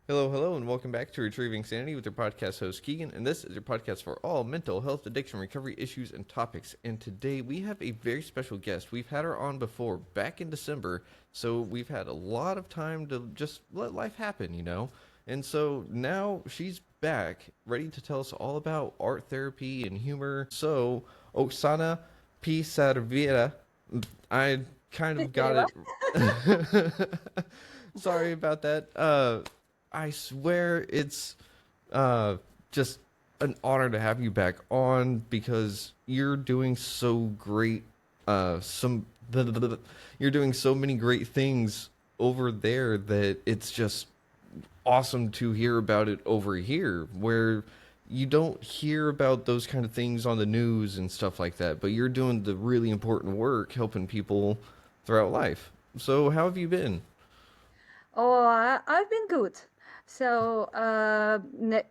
Hello, hello, and welcome back to Retrieving Sanity with your podcast host Keegan. And this is your podcast for all mental health, addiction, recovery issues, and topics. And today we have a very special guest. We've had her on before, back in December, so we've had a lot of time to just let life happen. And so now she's back, ready to tell us all about art therapy and humor. So, Oksana Pysareva, I kind of got Pysareva. it. Sorry about that. I swear it's just an honor to have you back on because you're doing so great. Some you're doing so many great things over there that it's just awesome to hear about it over here, where you don't hear about those kind of things on the news and stuff like that. But you're doing the really important work, helping people throughout life. So how have you been? Oh, I've been good. So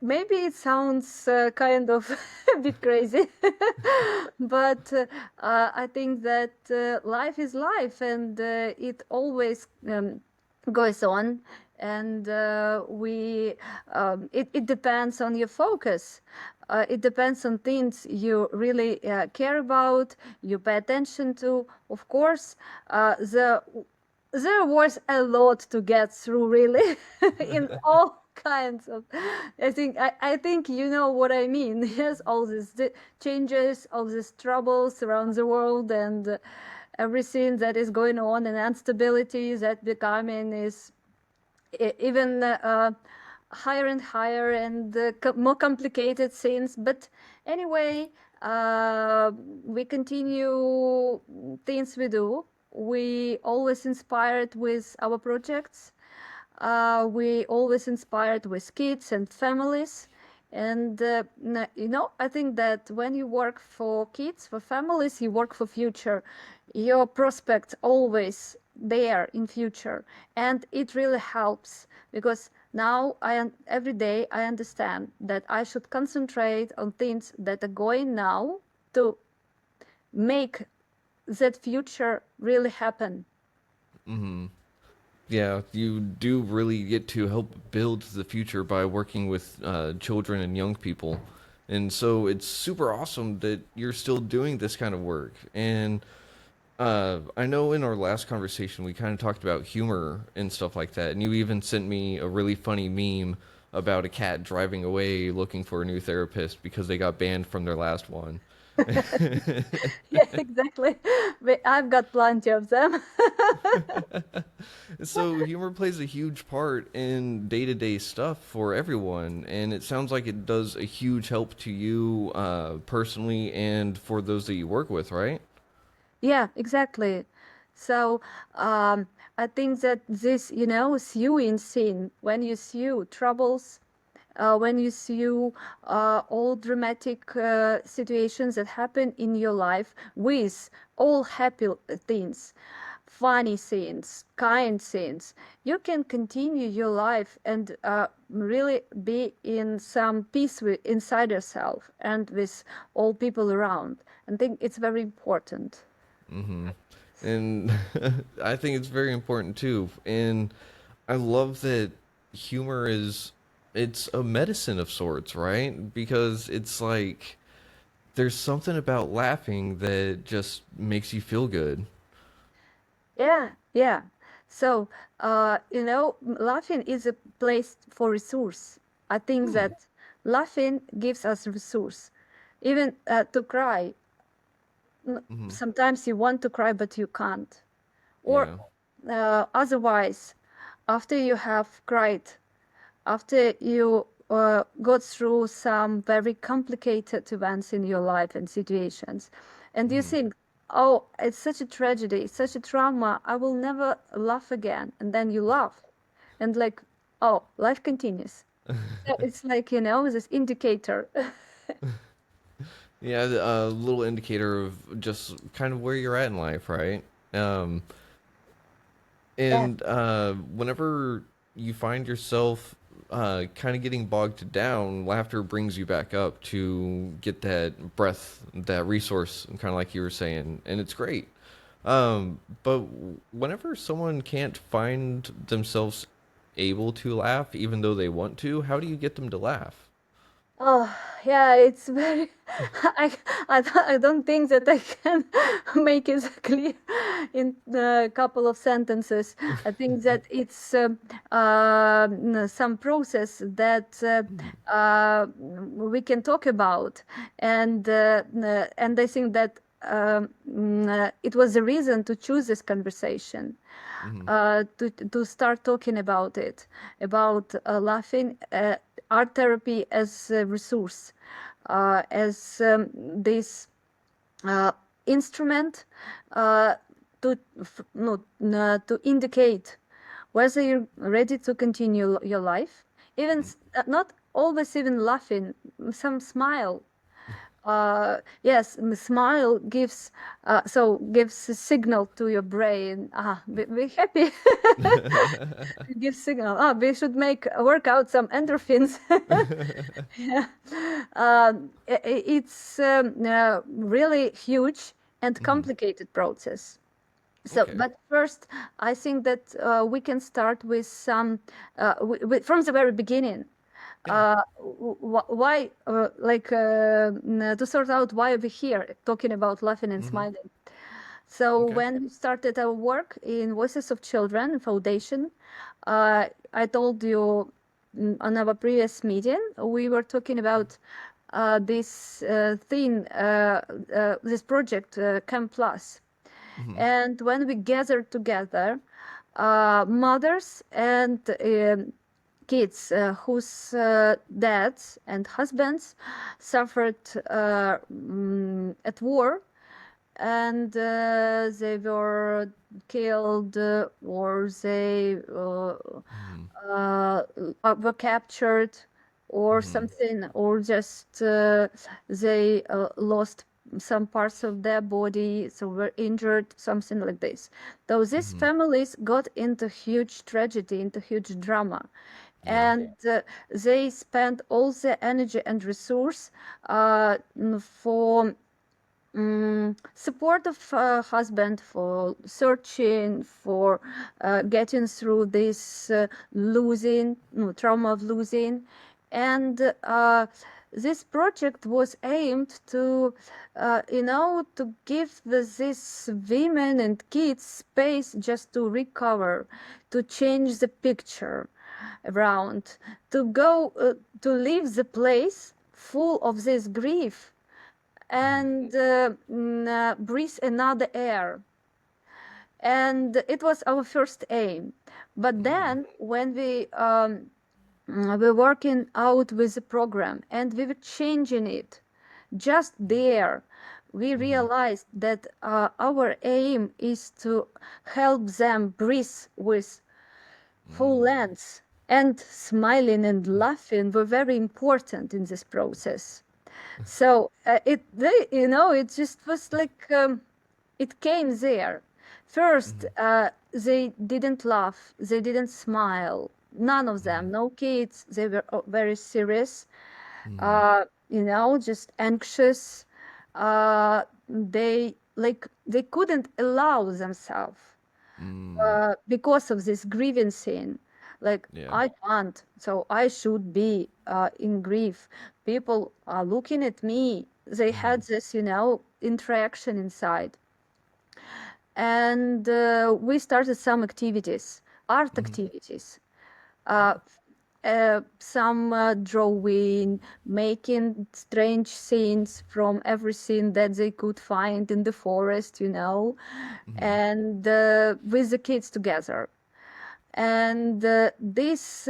maybe it sounds kind of a bit crazy, but I think that life is life, and it always goes on. And it depends on your focus. It depends on things you really care about, you pay attention to. Of course, there was a lot to get through, really, in all kinds of. I think you know what I mean. Yes, all these changes, all these troubles around the world, and everything that is going on, and instability that becoming is even higher and higher, and more complicated things. But anyway, we continue things we do. We always inspired with our projects. We always inspired with kids and families. And I think that when you work for kids, for families, you work for future. Your prospects always there in future, and it really helps because now every day I understand that I should concentrate on things that are going now to make that future really happen. Mm-hmm. Yeah, you do really get to help build the future by working with children and young people. And so it's super awesome that you're still doing this kind of work. And I know in our last conversation we kind of talked about humor and stuff like that. And you even sent me a really funny meme about a cat driving away looking for a new therapist because they got banned from their last one. Yeah, exactly. I've got plenty of them. So humor plays a huge part in day-to-day stuff for everyone, and it sounds like it does a huge help to you personally and for those that you work with, right? Yeah, exactly. So I think that this, sewing scene, when you sew troubles, when you see all dramatic situations that happen in your life with all happy things, funny scenes, kind scenes, you can continue your life and really be in some peace inside yourself and with all people around. I think it's very important. Mm-hmm. And I think it's very important too. And I love that humor is it's a medicine of sorts, right? Because it's like there's something about laughing that just makes you feel good. Yeah, yeah. So, laughing is a place for resource. I think Hmm. that laughing gives us resource. Even to cry. Mm-hmm. Sometimes you want to cry, but you can't. Or Yeah. otherwise, after you have cried, after you got through some very complicated events in your life and situations, and you Mm-hmm. think, oh, it's such a tragedy, it's such a trauma, I will never laugh again. And then you laugh, and like, oh, life continues. So it's like, this indicator. Yeah, a little indicator of just kind of where you're at in life, right? Um, Yeah. and whenever you find yourself kind of getting bogged down, laughter brings you back up to get that breath, that resource, kind of like you were saying, and it's great. But whenever someone can't find themselves able to laugh even though they want to? How do you get them to laugh? Oh, yeah, it's very. I, I don't think that I can make it clear in a couple of sentences. I think that it's some process that we can talk about, and I think that it was the reason to choose this conversation, Mm-hmm. to start talking about it, about laughing, art therapy as a resource, as this uh, instrument uh, to no, to indicate whether you're ready to continue your life, even not always even laughing, some smile. Yes, smile gives gives a signal to your brain. Be happy. It gives signal. We should work out some endorphins. Yeah. It's really huge and Mm-hmm. complicated process. So, Okay. but first, I think that we can start with some from the very beginning. Yeah. Why, to sort out why we're here talking about laughing and Mm-hmm. smiling. So Okay. when we started our work in Voices of Children Foundation, I told you on our previous meeting, we were talking about this thing, this project, Camp Plus. Mm-hmm. And when we gathered together, mothers and kids whose dads and husbands suffered at war, and they were killed, or they Mm-hmm. were captured or Mm-hmm. something, or just they lost some parts of their body, so were injured, something like this. So these Mm-hmm. families got into huge tragedy, into huge drama, Yeah. and they spent all the energy and resource for support of husband, for searching, for getting through this losing, trauma of losing. And this project was aimed to, to give these women and kids space just to recover, to change the picture around, to go, to leave the place full of this grief Mm-hmm. and breathe another air. And it was our first aim. But Mm-hmm. then, when we were working out with the program and we were changing it, just there, we Mm-hmm. realized that our aim is to help them breathe with full length. And smiling and laughing were very important in this process. So it just was like it came there. First, Mm-hmm. they didn't laugh, they didn't smile. None of them, no kids. They were very serious, Mm-hmm. just anxious. They couldn't allow themselves Mm. because of this grieving scene. Like, Yeah. I can't, so I should be in grief. People are looking at me. They Mm-hmm. had this, interaction inside. And we started some activities, art Mm-hmm. activities. Yeah. Uh, some drawing, making strange scenes from everything that they could find in the forest, Mm-hmm. and with the kids together. And this,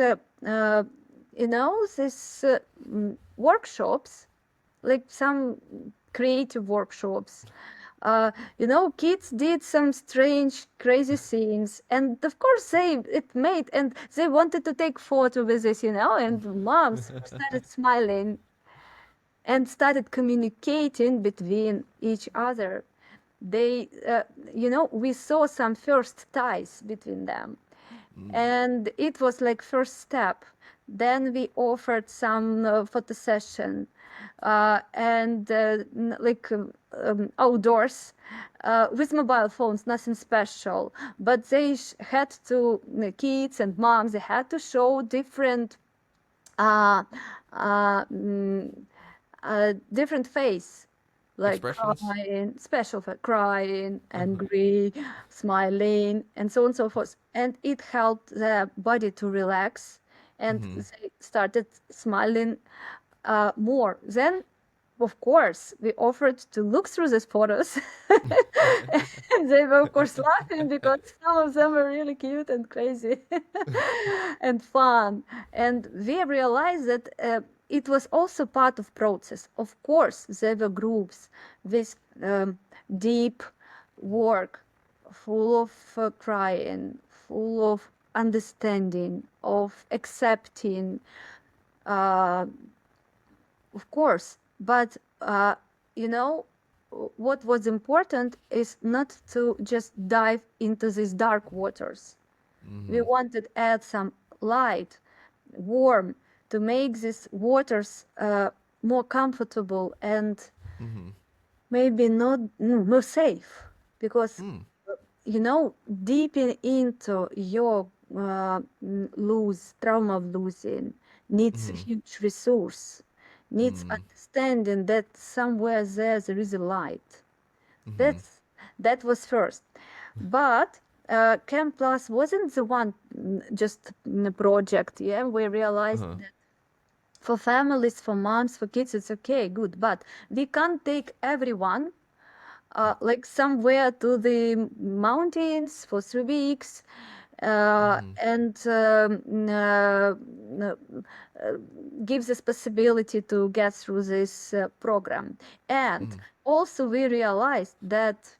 this workshops, like some creative workshops, kids did some strange, crazy things, and of course and they wanted to take photo with this, and moms started smiling and started communicating between each other. They, we saw some first ties between them, Mm. and it was like first step Then we offered some photo session and outdoors with mobile phones, nothing special. But they had to, the kids and moms, they had to show different uh, different face, like Expressions. crying, special for crying, angry, smiling, and so on and so forth. And it helped their body to relax, and they started smiling more. Then, of course, we offered to look through these photos. They were, of course, laughing because some of them were really cute and crazy and fun. And we realized that it was also part of process. Of course, there were groups with deep work, full of crying, full of understanding, of accepting, uh, of course. But you know, what was important is not to just dive into these dark waters. We wanted to add some light, warm, to make these waters more comfortable and maybe not more safe. Because, you know, deeping into your trauma of losing needs a huge resource, needs understanding that somewhere there is a light. That was first. But Camp Plus wasn't the one just project. Yeah, we realized that for families, for moms, for kids, it's okay, good. But we can't take everyone like somewhere to the mountains for 3 weeks and gives us possibility to get through this program. And also we realized that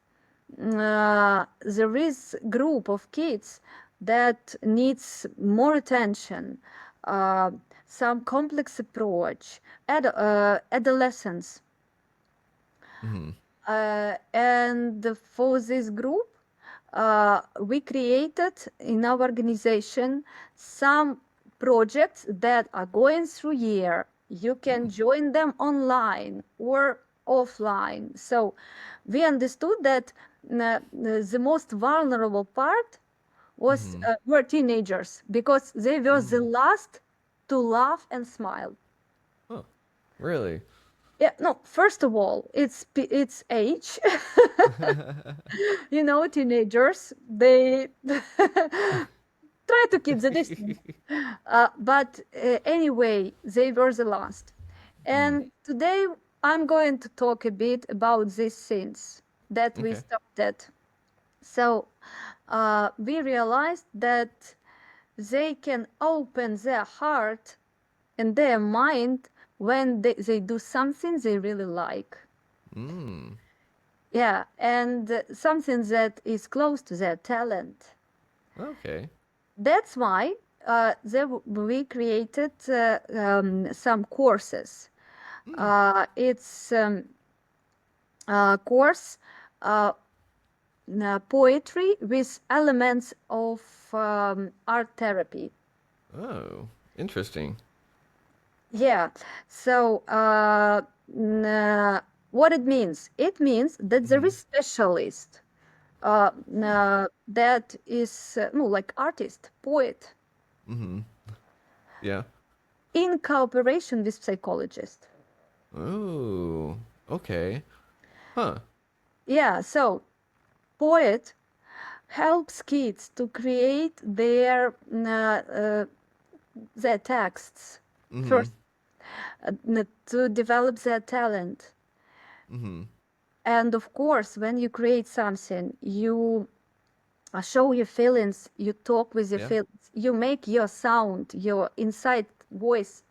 there is group of kids that needs more attention, some complex approach, adolescents. And for this group, we created in our organization some projects that are going through year. You can join them online or offline. So we understood that the most vulnerable part was were teenagers, because they were the last to laugh and smile. Oh, really? Yeah, no, first of all, it's age. You know, teenagers, they try to keep the distance. But anyway, they were the last. And today I'm going to talk a bit about these things that we Okay. started. So we realized that they can open their heart and their mind when they do something they really like. Yeah, and something that is close to their talent. Okay. That's why we created some courses. It's course poetry with elements of art therapy. Oh, interesting. Yeah. So what it means? It means that there is specialist that is no, like artist, poet, Yeah. in cooperation with psychologist. Oh, okay. Huh. Yeah. So poet helps kids to create their texts first, to develop their talent. And of course, when you create something, you show your feelings, you talk with your Yeah. feelings, you make your sound, your inside voice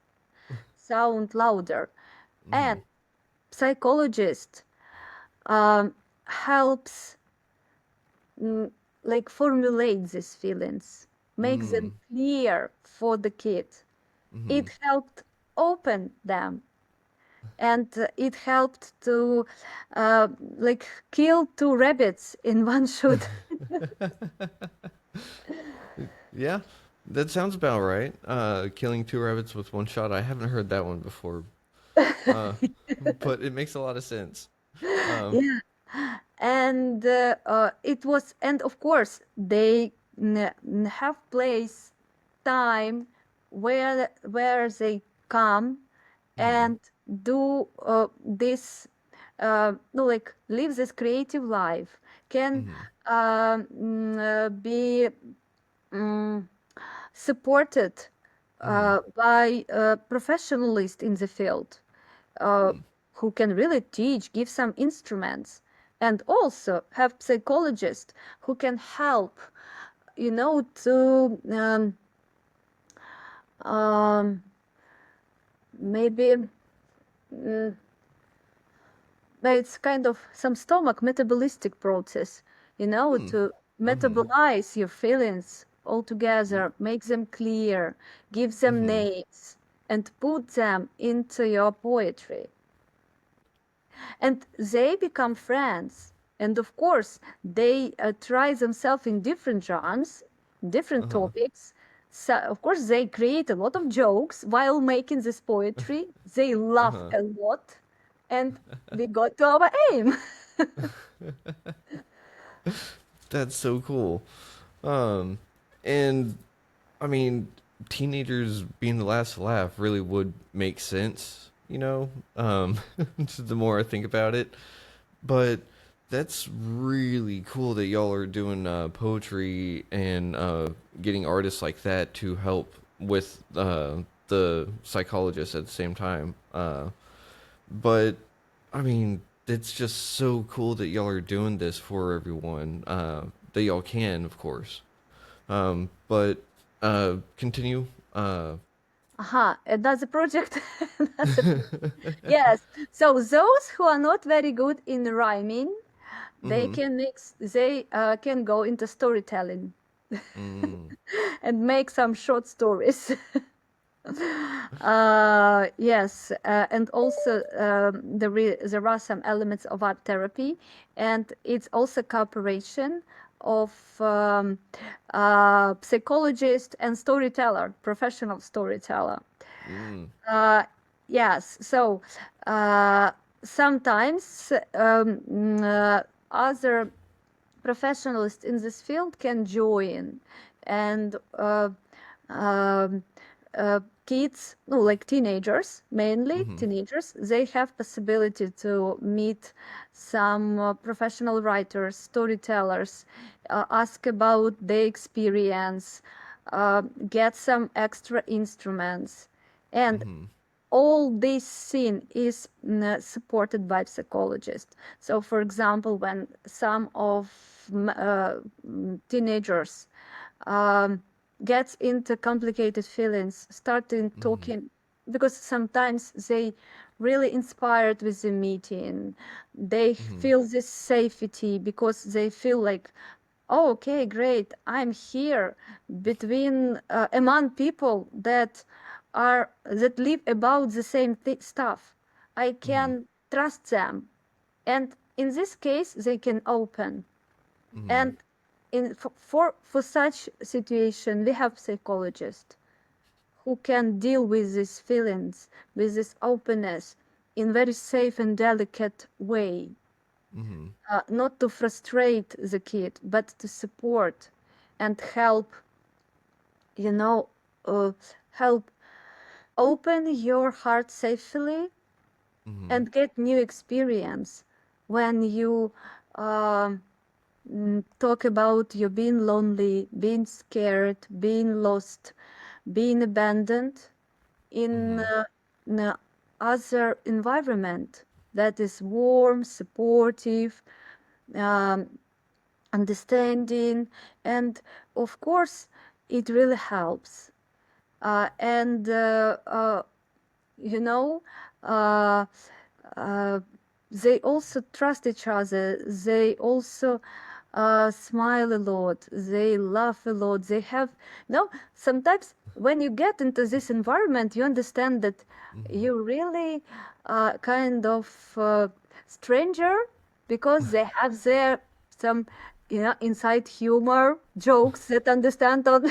sound louder. And psychologist helps like formulate these feelings, make them clear for the kid. It helped open them, and it helped to like kill two rabbits in one shot. Yeah. That sounds about right. Killing two rabbits with one shot. I haven't heard that one before, uh, but it makes a lot of sense. Um, Yeah. And it was, and of course, they have place, time where they come mhm, and do this, no, like live this creative life, can mhm, be mm, supported mhm, by professionalists in the field, uh, mm, who can really teach, give some instruments, and also have psychologists who can help, to um, maybe mm, it's kind of some stomach metabolistic process, mm, to mhm, metabolize your feelings all together, make them clear, give them mhm, names, and put them into your poetry. And they become friends. And of course, they try themselves in different genres, different uh-huh, topics. So, of course, they create a lot of jokes while making this poetry. They laugh uh-huh. a lot, and we got to our aim. That's so cool. Um, and I mean, teenagers being the last to laugh really would make sense, you know? The more I think about it. But that's really cool that y'all are doing poetry and getting artists like that to help with the psychologist at the same time. But I mean, it's just so cool that y'all are doing this for everyone. That y'all can, of course. But continue. Aha, another project. Another Yes. So those who are not very good in rhyming, they Mm-hmm. can mix, they can go into storytelling Mm, and make some short stories. Yes, and also there are some elements of art therapy, and it's also cooperation of psychologist and storyteller, professional storyteller. mm, Uh, yes, so uh, sometimes other professionals in this field can join, and um, kids, no, like teenagers, mainly mm-hmm. teenagers, they have possibility to meet some professional writers, storytellers, ask about their experience, get some extra instruments, and Mm-hmm. all this scene is supported by psychologists. So, for example, when some of teenagers um, gets into complicated feelings, starting Mm-hmm. talking, because sometimes they really inspired with the meeting. They Mm-hmm. feel this safety because they feel like, oh, okay, great, I'm here between among people that live about the same stuff. I Mm-hmm. can trust them, and in this case, they can open. Mm-hmm. And for such situation, we have psychologists who can deal with these feelings, with this openness in very safe and delicate way, Mm-hmm. not to frustrate the kid, but to support and help, you know, uh, help open your heart safely Mm-hmm. and get new experience when you um, talk about you being lonely, being scared, being lost, being abandoned in Mm-hmm. the other environment that is warm, supportive, um, understanding, and of course, it really helps. And you know, uh, uh, they also trust each other. They also smile a lot. They laugh a lot. They have, no, sometimes when you get into this environment, you understand that Mm-hmm. you really kind of stranger because they have their some inside humor, jokes that understand on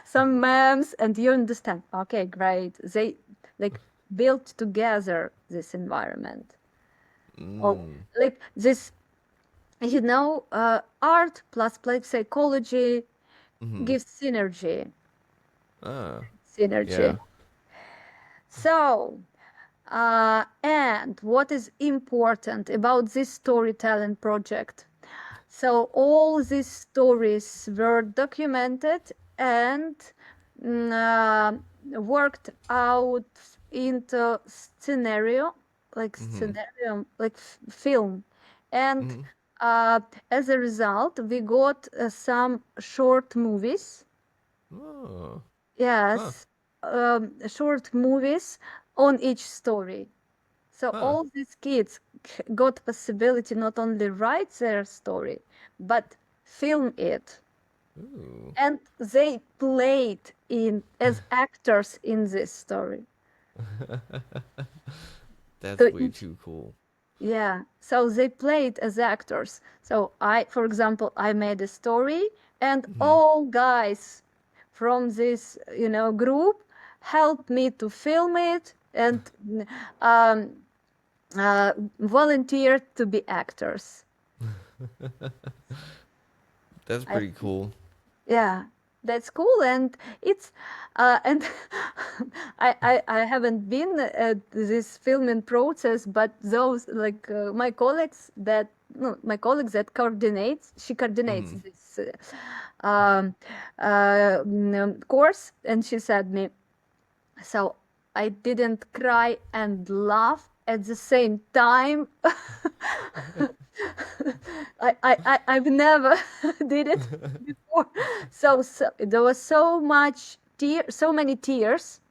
some memes, and you understand. Okay, great. They like built together this environment. Or Mm. like this, art plus play psychology Mm-hmm. gives synergy. Ah. Synergy. Yeah. So, and what is important about this storytelling project? So all these stories were documented and mm, worked out into Mm-hmm. like film. And Mm-hmm. uh, as a result, we got some short movies. Oh. Huh. Yes, short movies on each story. So Huh. all these kids got possibility not only write their story, but film it. Ooh. And they played in as actors in this story. So That's way each, too cool. yeah, so they played as actors. So for example, I made a story, and Mm-hmm. all guys from this, group helped me to film it and um, volunteered to be actors. That's I pretty cool. Yeah, that's cool, and it's and I haven't been at this filming process, but those like my colleagues that no, my colleagues that she coordinates Mm-hmm. this course, and she said me, so I didn't cry and laugh at the same time. I've never did it before. So there was so many tears,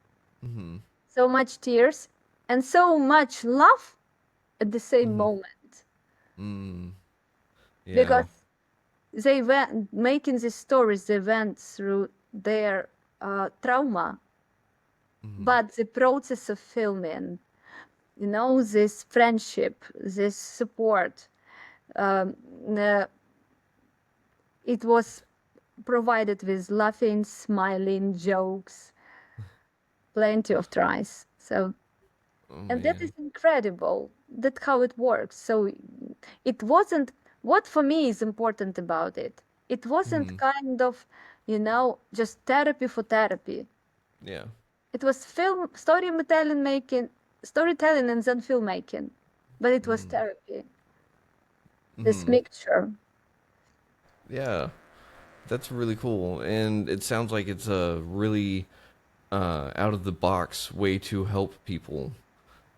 Mm-hmm. so much tears, and so much love at the same Mm-hmm. moment Mm. Yeah. because they went making these stories. They went through their trauma, Mm-hmm. but the process of filming, this friendship, this support, um, uh, it was provided with laughing, smiling, jokes, plenty of tries. So, Oh and that is man. incredible. That's how it works. So, it wasn't what for me is important about it. It wasn't Mm-hmm. kind of, just therapy for therapy. Yeah. It was storytelling and then filmmaking, but it was Mm. therapy. This Mm-hmm. mixture. Yeah. That's really cool, and it sounds like it's a really out of the box way to help people.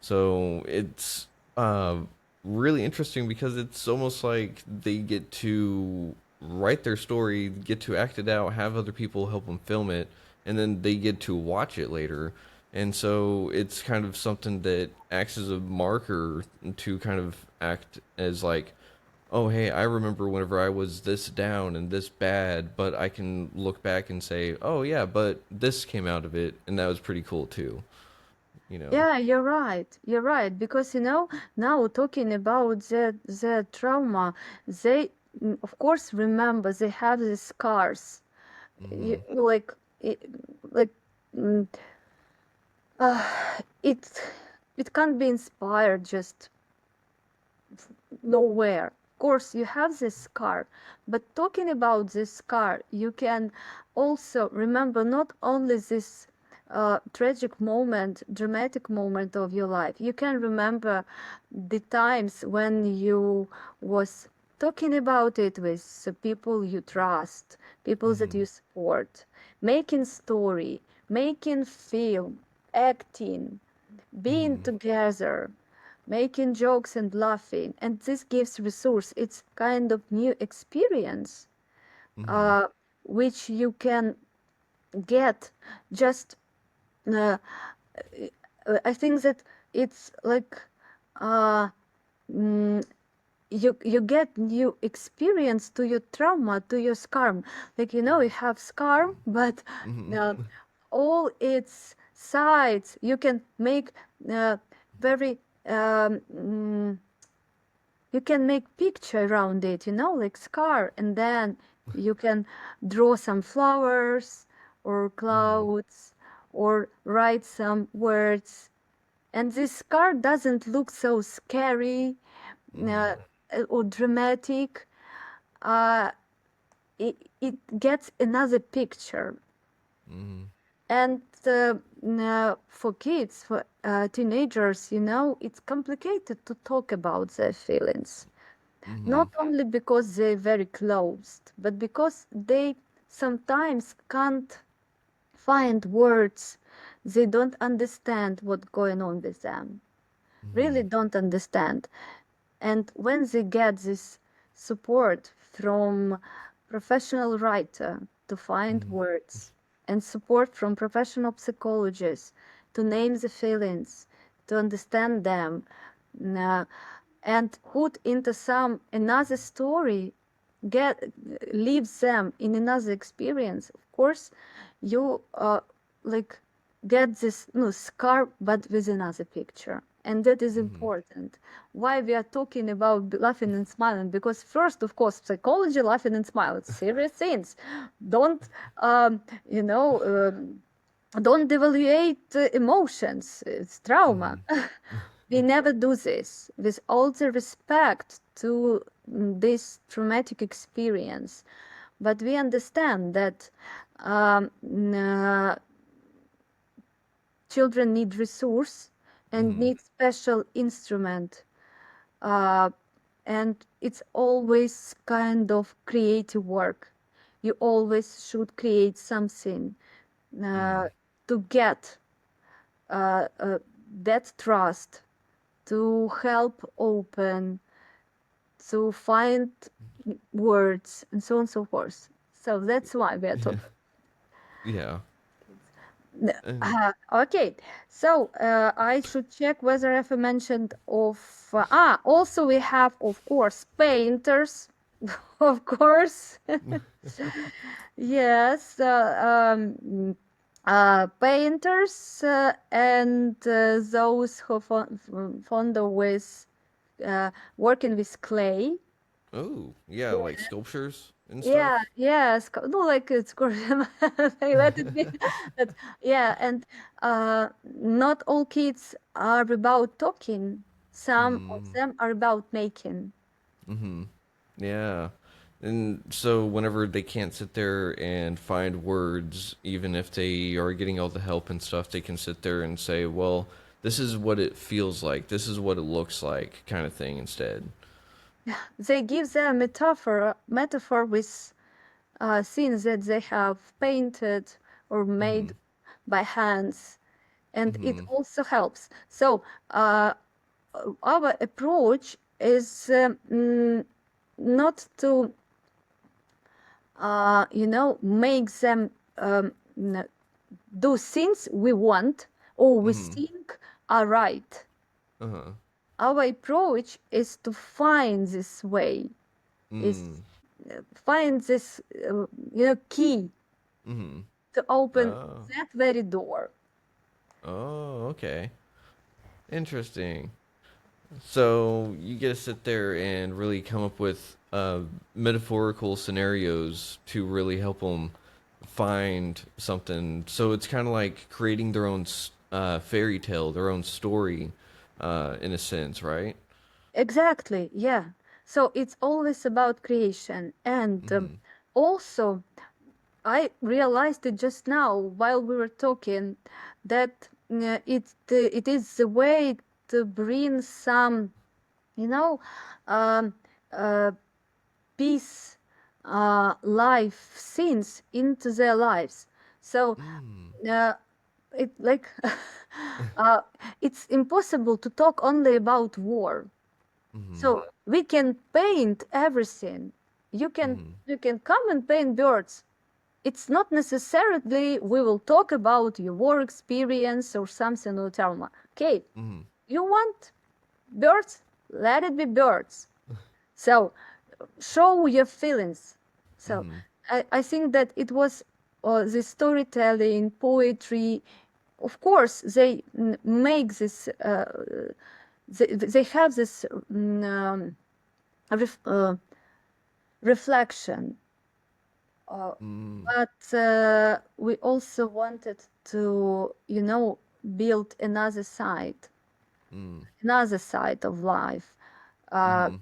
So it's uh, really interesting because it's almost like they get to write their story, get to act it out, have other people help them film it, and then they get to watch it later. And so it's kind of something that acts as a marker to kind of act as like, oh, hey, I remember whenever I was this down and this bad, but I can look back and say, oh, yeah, but this came out of it, and that was pretty cool too, you know? Yeah, you're right. You're right. Because, now talking about the trauma, they, of course, remember they have these scars. Mm-hmm. Like, like, mm, uh, it, it can't be inspired just nowhere. Of course, you have this scar, but talking about this scar, you can also remember not only this tragic moment, dramatic moment of your life. You can remember the times when you was talking about it with the people you trust, people that Mm-hmm. you support, making story, making film, acting, being Mm-hmm. together, making jokes and laughing, and this gives resource. It's kind of new experience, Mm-hmm. uh, which you can get just uh, I think that it's like uh, mm, you get new experience to your trauma, to your scar. Like you have scar, but uh, Mm-hmm. all its sides you can make very um, mm, you can make picture around it, like scar, and then you can draw some flowers or Mm-hmm. clouds or write some words. And this scar doesn't look so scary uh, Mm-hmm. or dramatic. Uh, it gets another picture. Mm-hmm. And for kids, for teenagers, it's complicated to talk about their feelings. Mm-hmm. Not only because they're very closed, but because they sometimes can't find words. They don't understand what's going on with them. Really don't understand. And when they get this support from professional writer to find Mm-hmm. words and support from professional psychologists to name the feelings, to understand them, uh, and put into some another story, get leaves them in another experience, of course you like get this scar but with another picture. And that is Mm-hmm. important. Why we are talking about laughing and smiling? Because first, of course, psychology, laughing and smile, it's serious things. Don't you know don't devaluate emotions. It's trauma. Mm-hmm. We never do this. With all the respect to this traumatic experience, but we understand that um, children need resource and Mm-hmm. need special instrument, uh, and it's always kind of creative work. You always should create something uh, to get that trust, to help open, to find words, and so on and so forth. So that's why we are Yeah. talking. Yeah. And Okay, so I should check whether I've mentioned of also we have, of course, painters, of course. Yes, painters and those who fond of with working with clay. oh, yeah, like sculptures and Yeah, stuff. yes, no, like it's like, let it be. But yeah, and not all kids are about talking. Some of Mm-hmm. them are about making. Mm-hmm. Yeah. And so whenever they can't sit there and find words, even if they are getting all the help and stuff, they can sit there and say, well, this is what it feels like. This is what it looks like, kind of thing instead. They give them metaphor with things that they have painted or Mm-hmm. made by hands, and it Mm-hmm. also helps. So our approach is not to make them do things we want or we Mm-hmm. think are right. Uh-huh. Our approach is to find this way, is Mm. find this key Mm-hmm. to open Oh. that very door. Oh, okay. Interesting. So you get to sit there and really come up with metaphorical scenarios to really help them find something. So it's kind of like creating their own fairy tale, their own story, in a sense, right? Exactly, yeah. So it's always about creation. And Mm-hmm. also, I realized it just now while we were talking that it is the way to bring some, you know, um, uh, peace, life scenes into their lives. So Mm. uh, it like uh, it's impossible to talk only about war. Mm-hmm. So we can paint everything. You can Mm-hmm. you can come and paint birds. It's not necessarily we will talk about your war experience or something or trauma. Okay, Mm-hmm. you want birds? Let it be birds. So show your feelings. So Mm-hmm. I think that it was the storytelling, poetry. Of course, they make this. They have this. ref, reflection. Mm, But we also wanted to, build mm, another side of life uh, mm-hmm.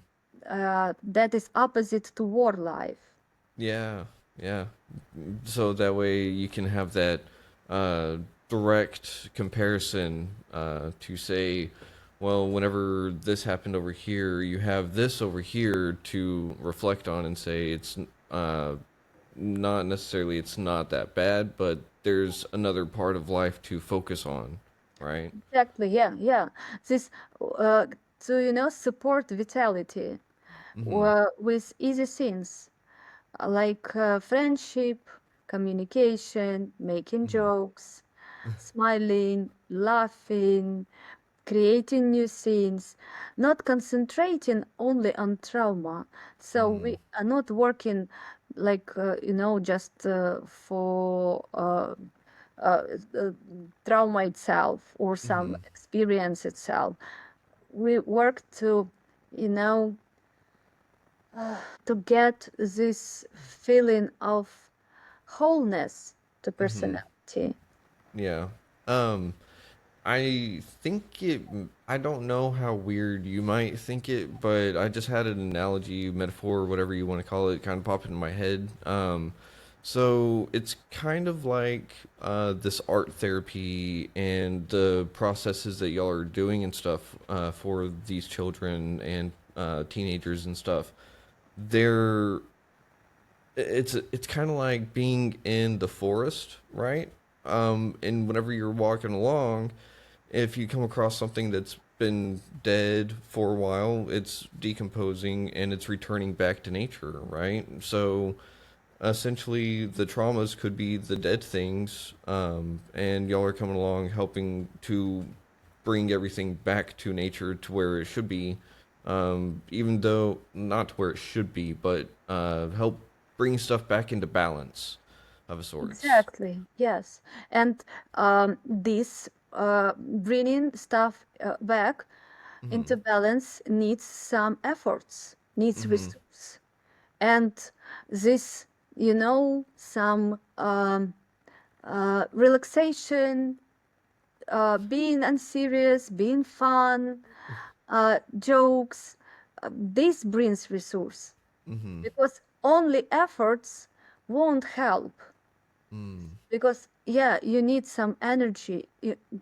that is opposite to war life. Yeah, yeah. So that way you can have that uh, direct comparison to say, well, whenever this happened over here, you have this over here to reflect on and say it's uh, not necessarily it's not that bad, but there's another part of life to focus on, right? Exactly, yeah, yeah. This uh, to support vitality Mm-hmm. with easy things like friendship, communication, making Mm-hmm. jokes, smiling, laughing, creating new scenes, not concentrating only on trauma. So Mm-hmm. we are not working like just for uh, uh, trauma itself or some Mm-hmm. experience itself. We work to you know to get this feeling of wholeness to Mm-hmm. personality. Yeah. Um, I think it. I don't know how weird you might think it, but I just had an analogy, metaphor, whatever you want to call it, kind of pop into my head. So it's kind of like this art therapy and the processes that y'all are doing and stuff for these children and teenagers and stuff. They're it's kind of like being in the forest, right? And whenever you're walking along, if you come across something that's been dead for a while, it's decomposing and it's returning back to nature, right? So essentially, the traumas could be the dead things, and y'all are coming along helping to bring everything back to nature to where it should be, even though not to where it should be, but help bring stuff back into balance of a sorts. Exactly, yes. And this bringing stuff back Mm-hmm. into balance needs some efforts, needs Mm-hmm. resource. And this, some relaxation, being unserious, being fun, jokes, this brings resource Mm-hmm. because only efforts won't help Mm. because yeah, you need some energy,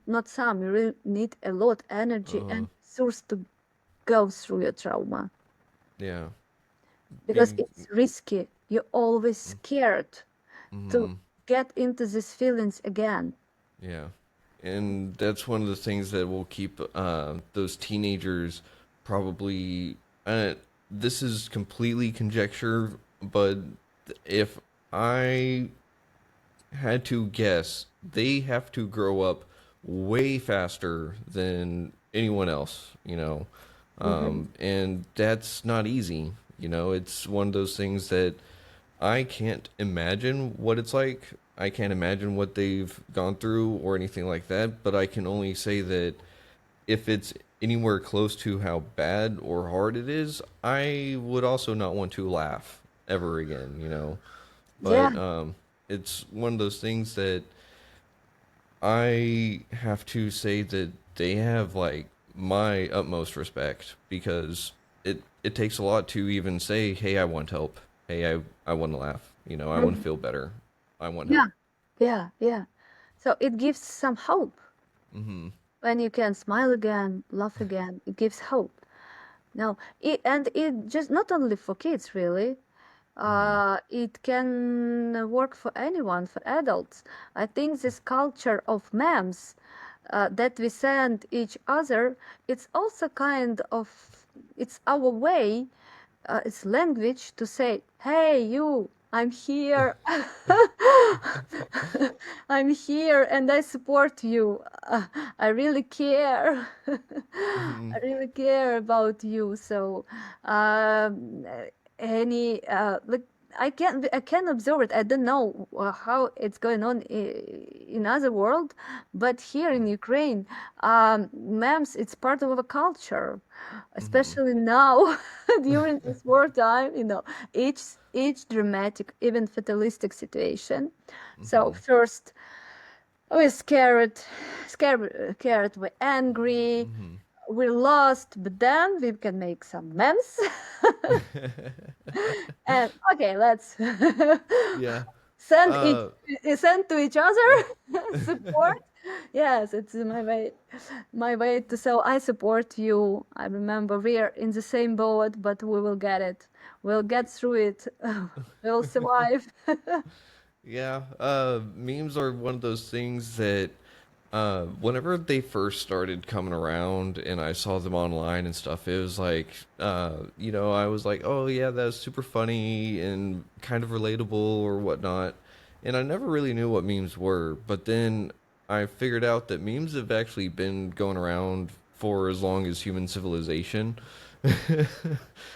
not some, you really need a lot energy Uh, and resource to go through your trauma yeah. because Being. it's risky. You're always scared to Mm-hmm. get into these feelings again. Yeah. And that's one of the things that will keep those teenagers probably. Uh, this is completely conjecture, but if I had to guess, they have to grow up way faster than anyone else, Mhm. and that's not easy. It's one of those things that I can't imagine what it's like. I can't imagine what they've gone through or anything like that, but I can only say that if it's anywhere close to how bad or hard it is, I would also not want to laugh ever again. Yeah, But it's one of those things that I have to say that they have like my utmost respect because it takes a lot to even say, "Hey, I want help. Hey, I want to laugh. I want to Mhm. feel better. I want Yeah, help." yeah, yeah. So it gives some hope. Mhm. When you can smile again, laugh again, it gives hope. No, it just not only for kids, really. Mhm. It can work for anyone, for adults. I think this culture of memes that we send each other, it's also kind of, it's our way, it's language to say, hey, you, I'm here. I'm here and I support you. I really care. Mhm. I really care about you. So, um, any like I can observe it. I don't know how it's going on in other world, but here in Ukraine, memes, it's part of a culture, Mm-hmm. especially now during this wartime. Each dramatic, even fatalistic situation. So Mm-hmm. first we're scared, we're angry, Mm-hmm. we're lost, but then we can make some memes. And okay, let's Yeah. send each Uh, send to each other support. Yes, it's my way to. So I support you. I remember we are in the same boat, but we will get it. We'll get through it. We'll survive. yeah. Memes are one of those things that whenever they first started coming around and I saw them online and stuff, it was like, I was like, oh yeah, that's super funny and kind of relatable or whatnot. And I never really knew what memes were, but then I figured out that memes have actually been going around for as long as human civilization.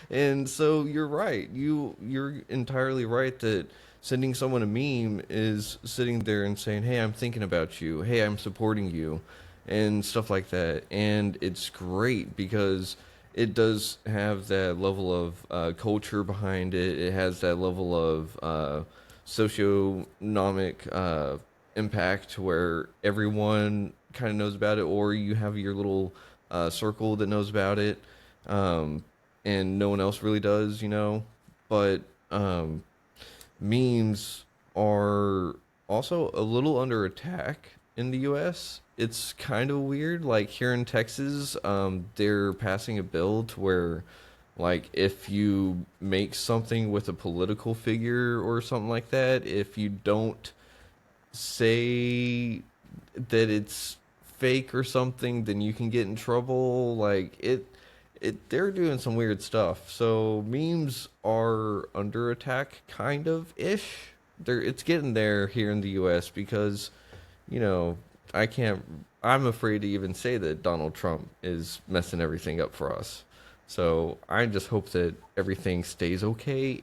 And so you're right. You're entirely right that sending someone a meme is sitting there and saying, "Hey, I'm thinking about you. Hey, I'm supporting you," and stuff like that. And it's great because it does have that level of culture behind it. It has that level of socioeconomic impact where everyone kind of knows about it, or you have your little circle that knows about it, um, and no one else really does, But um, memes are also a little under attack in the US. It's kind of weird. Like here in Texas, they're passing a bill to where, like, if you make something with a political figure or something like that, if you don't say that it's fake or something, then you can get in trouble. They're doing some weird stuff. So memes are under attack, kind of ish. It's getting there here in the U.S. because, you know, I can't. I'm afraid to even say that Donald Trump is messing everything up for us. So I just hope that everything stays okay.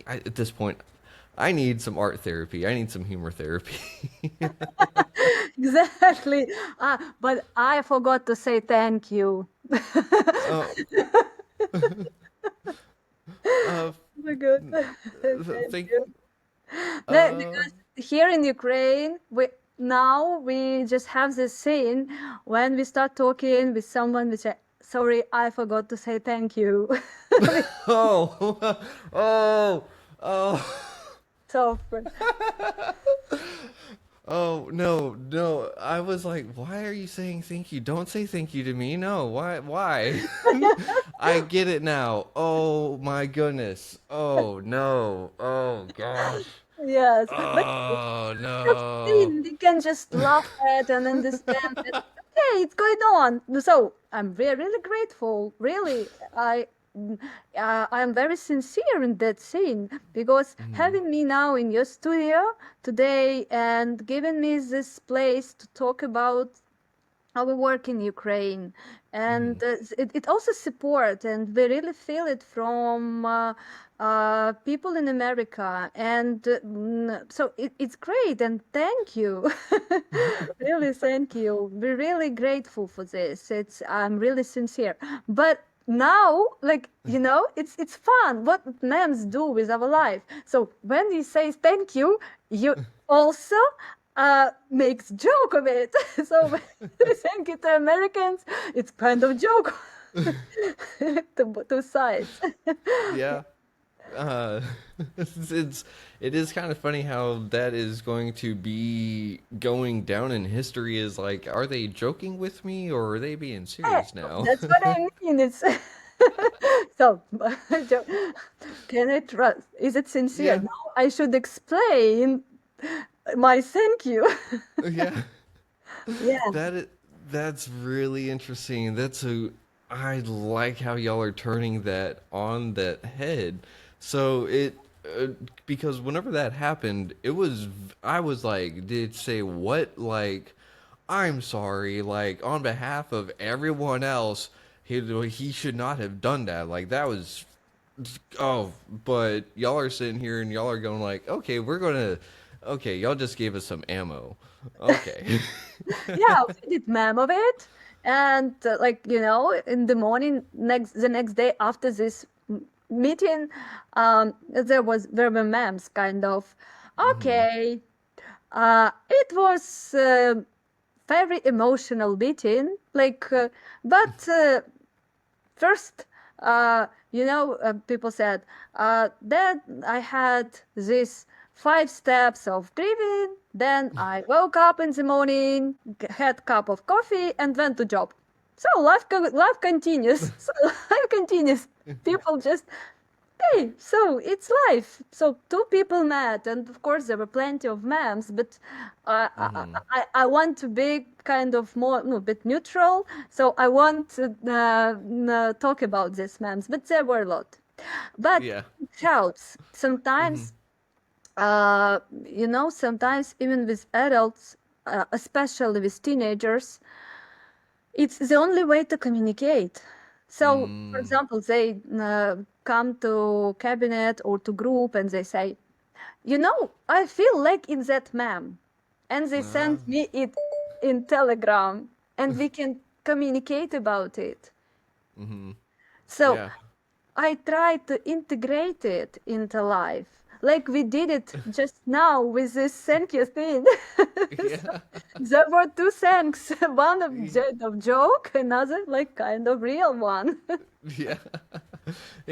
At this point, I need some art therapy. I need some humor therapy. Exactly. But I forgot to say thank you. uh, uh, Oh my God. Thank think, you. No, uh, because here in Ukraine, we just have this scene when we start talking with someone, we say, "Sorry, I forgot to say thank you." oh, oh, oh, So, oh, no, no. I was like, why are you saying thank you? Don't say thank you to me. No, why? I get it now. Oh my goodness. Oh no. Oh gosh. yes, but Oh of no. scene we can just laugh at and understand that okay, it's going on. So I'm really grateful. Really, I am very sincere in that scene because Mhm. having me now in your studio today and giving me this place to talk about our work in Ukraine, and Mhm. it also support, and we really feel it from people in America, and so it's great, and thank you, really thank you. We're really grateful for this. I'm really sincere, but now like it's fun what memes do with our life. So when he says thank you also makes joke of it. So when we thank it to Americans, it's kind of joke to two sides. Yeah. Uh, it's it is kind of funny how that is going to be going down in history. Is like, are they joking with me or are they being Eh, serious now? that's what I mean. It's so can I trust? Is it sincere? Yeah. Now I should explain my thank you. Yeah. Yeah. That is, that's really interesting. I like how y'all are turning that on that head. So uh, because whenever that happened, I was like, did it say what? Like, I'm sorry. Like on behalf of everyone else, he should not have done that. Like that was. Oh, but y'all are sitting here and y'all are going like, okay, okay, y'all just gave us some ammo. Okay. Yeah, we did mem of it, and like in the morning, the next day after this meeting, there were memes kind of. Hmm. Okay, it was very emotional meeting, but first, people said that I had these 5 steps of grieving. Then I woke up in the morning, had cup of coffee, and went to job. So life continues. So life continues. People just hey, so it's life. So two people met, and of course there were plenty of memes, but Hmm. I want to be kind of more, no, bit neutral. So I won't talk about these memes, but there were a lot. But Yeah. it helps Hmm. sometimes. Sometimes even with adults, especially with teenagers, it's the only way to communicate. So, for Mm. example, they come to cabinet or to group and they say, I feel like in that meme. And they Uh, send me it in Telegram and we can communicate about it. hmm. So Yeah. I try to integrate it into life. Like we did it just now with this thank you thing. So Yeah. there were two thanks, one of joke, another like kind of real one. Yeah.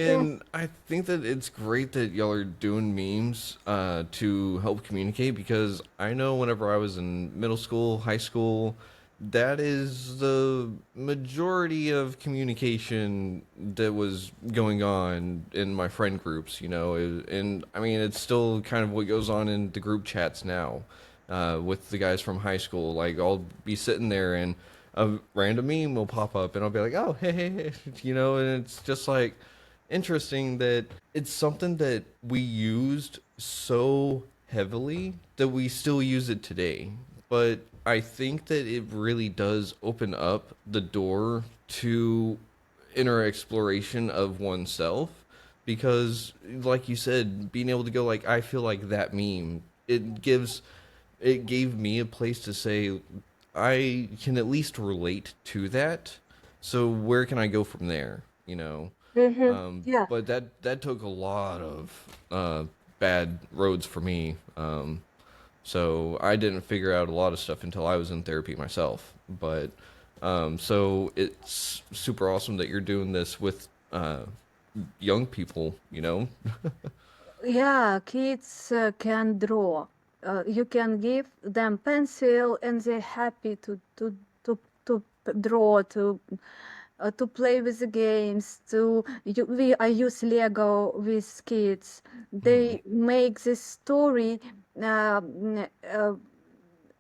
Yeah. And I think that it's great that y'all are doing memes to help communicate because I know whenever I was in middle school, high school, that is the majority of communication that was going on in my friend groups, and I mean, it's still kind of what goes on in the group chats now with the guys from high school. Like, I'll be sitting there and a random meme will pop up and I'll be like, oh, hey, hey, hey, and it's just like interesting that it's something that we used so heavily that we still use it today. But I think that it really does open up the door to inner exploration of oneself because like you said, being able to go like I feel like that meme, it gave me a place to say I can at least relate to that. So where can I go from there? Yeah. But that took a lot of bad roads for me. So I didn't figure out a lot of stuff until I was in therapy myself. But so it's super awesome that you're doing this with young people. Yeah, kids can draw. You can give them pencil and they're happy to draw, to play with the games. I use Lego with kids. Mm-hmm. They make this story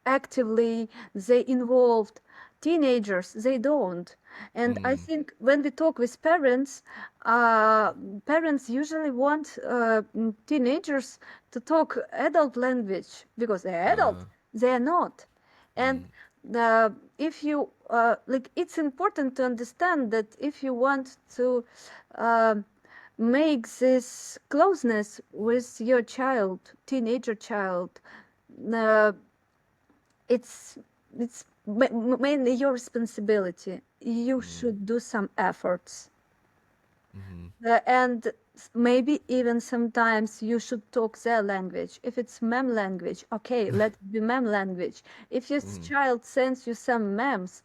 actively. They involved. Teenagers, they don't. And I Mm. think when we talk with parents, parents usually want teenagers to talk adult language because they're adult. They're not. And Mm. if you it's important to understand that if you want to uh, make this closeness with your child, teenager child, uh, it's mainly your responsibility. You Mm. should do some efforts. Mm-hmm. And maybe even sometimes you should talk their language. If it's mem language, okay, let it be mem language. If your Mm-hmm. child sends you some memes,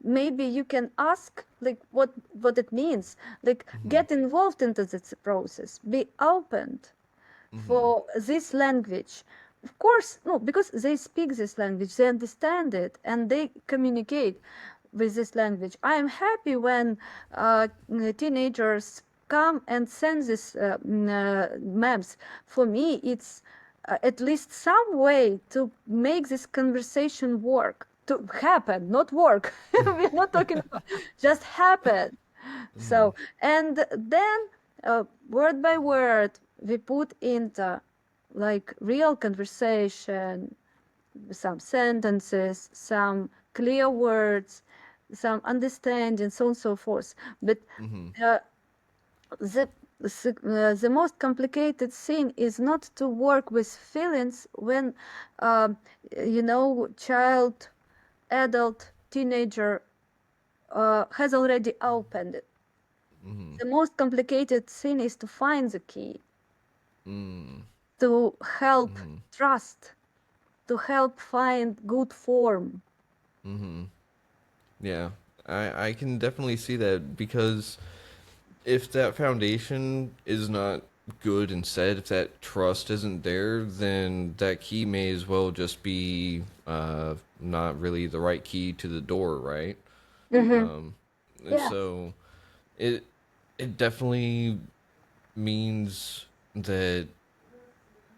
maybe you can ask like what it means. Like Mm-hmm. get involved into this process. Be open Mm-hmm. for this language. Of course, no, because they speak this language, they understand it, and they communicate with this language. I am happy when teenagers come and send these memes. For me, it's at least some way to make this conversation work, to happen, not work. We're not talking about just happen. Mm-hmm. So, and then word by word, we put into like real conversation, some sentences, some clear words, some understanding, so on and so forth. But Mm-hmm. uh, the the most complicated thing is not to work with feelings when, um, child, adult, teenager has already opened it. Mm-hmm. The most complicated thing is to find the key, Mm. to help Mm-hmm. trust, to help find good form. Mm-hmm. Yeah, I can definitely see that because if that foundation is not good and set, if that trust isn't there, then that key may as well just be not really the right key to the door, right? Mm-hmm. Um, and Yeah. so it it definitely means that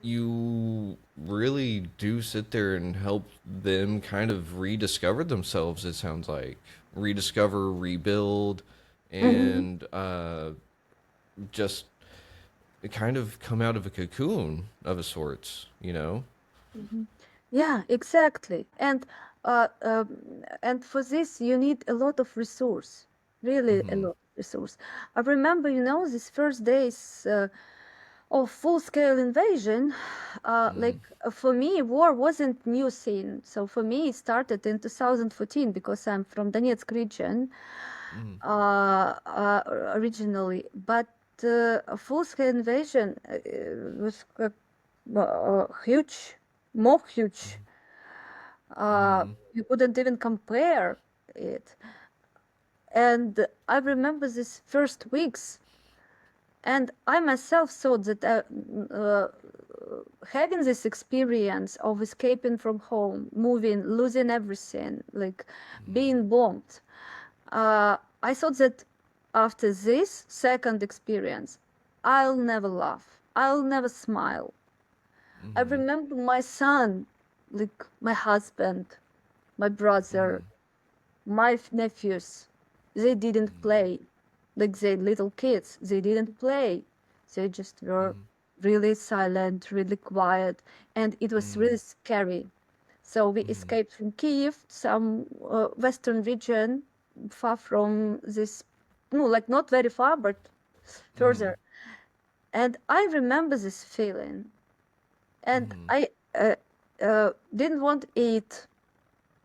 you really do sit there and help them kind of rediscover themselves. It sounds like rediscover, rebuild, Mm-hmm. and just kind of come out of a cocoon of a sorts, you know? Mm-hmm. Yeah, exactly. And for this you need a lot of resource, really a Mm-hmm. lot of resource. I remember, these first days of full-scale invasion. Mm-hmm. For me, war wasn't new thing. So for me, it started in 2014 because I'm from Donetsk region Mm-hmm. originally. But a full-scale invasion was huge, more huge. Mm-hmm. You couldn't even compare it. And I remember these first weeks, and I myself thought that having this experience of escaping from home, moving, losing everything, like being bombed, I thought that after this second experience, I'll never laugh. I'll never smile. I Mm-hmm. remember my son, like my husband, my brother, my nephews, they didn't play. Like they little kids, they didn't play. They just were Mm-hmm. really silent, really quiet, and it was Mm-hmm. really scary. So we Mm-hmm. escaped from Kiev, some western region, far from this, no, like not very far, but Mm-hmm. further. And I remember this feeling, and Mm-hmm. I didn't want to eat.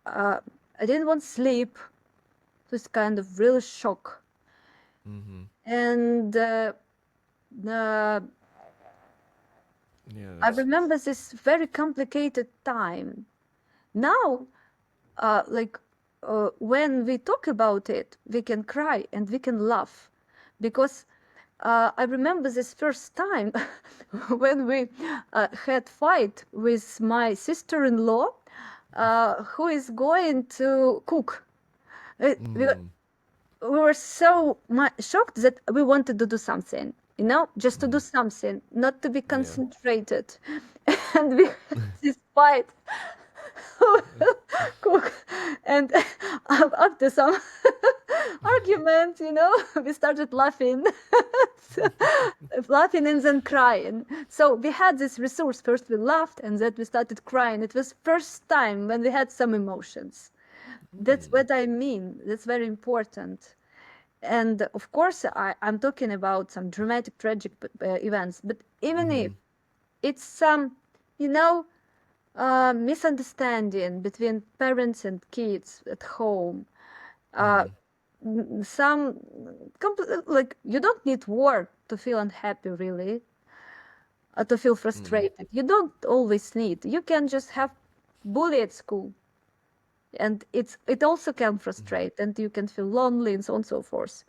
Uh, I didn't want sleep. It was kind of real shock. Mm-hmm. And uh, Yeah, I that's. remember this very complicated time. Now, like when we talk about it, we can cry and we can laugh, because I remember this first time when we had fight with my sister-in-law, who is going to cook. We Mm-hmm. we were so shocked that we wanted to do something, just to Mm-hmm. do something, not to be Yeah. concentrated. And we had this fight who will cook. And after some argument, we started laughing, laughing and then crying. So we had this resource. First we laughed and then we started crying. It was first time when we had some emotions. That's Mm-hmm. what I mean. That's very important. And of course, I'm talking about some dramatic, tragic events. But even Mm-hmm. if it's some, you know, misunderstanding between parents and kids at home, uh, Mm-hmm. some like you don't need war to feel unhappy, really, to feel Mm-hmm. frustrated. You don't always need. You can just have bully at school, and it also can frustrate, and you can feel lonely and so on and so forth.